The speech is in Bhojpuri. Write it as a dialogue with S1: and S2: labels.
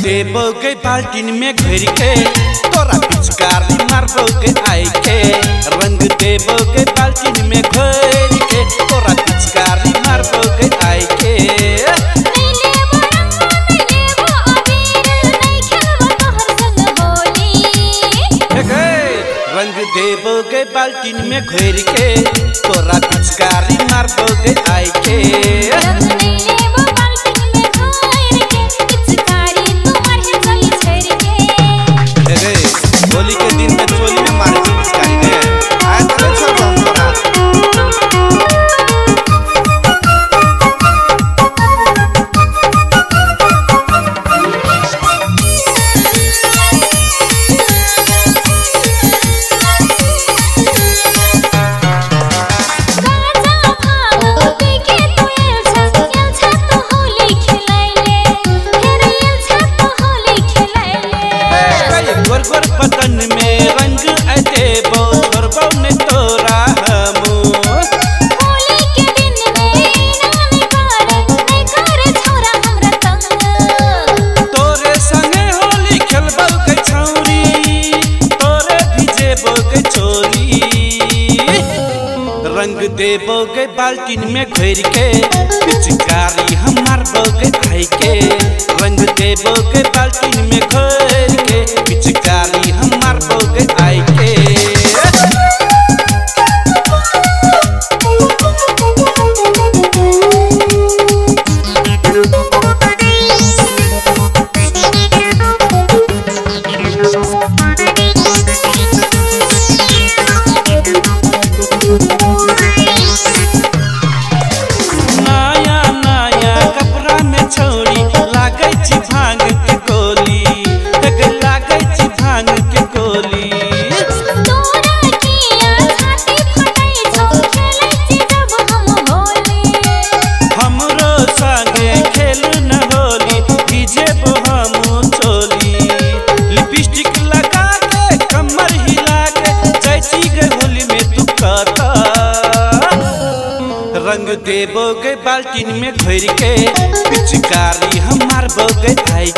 S1: देबोगे बाल्टीन में घिर के तोरा पिचकारी मारबोगे आई के। रंग देबोगे बाल्टीन में घिर के तोरा पिचकारी मारबोगे आई के। रंग देबोगे बाल्टीन में घिर के तोरा पिचकारी मारबोगे आई के। होली के दिन में चोली में मारे पिचकारी ने आज चल सब हम तोरा। गोर बदन में रंग देबो छोड़बो ने तोरा हमू।
S2: होली के दिन में नानी पारे नहीं करे छोरा हमरा तंग।
S1: तोरे संगे होली खेलबो के छौरी तोरे भिजेबो के चोली। रंग देबोगे बाल्टीन में घिर के पिचकारी हम मारबोगे आई के। रंग देबोगे बाल्टीन में घिर के पिचकारी हम मारबोगे आई के। नया नया कपड़ा में छोड़ी लागै छी भांग के गोली लागै छी भांग के गोली।
S2: तोरा किया छाती फटाई छौ खेलै छी जब हम होली।
S1: हमरो संगे खेल न होली भिजेबो हम चोली। लिपस्टिक लगा के कमर हिला के जाइ छी गे होली में तू कता। रंग देबोगे बाल्टीन में घिर के पिचकारी हम मारबोगे आई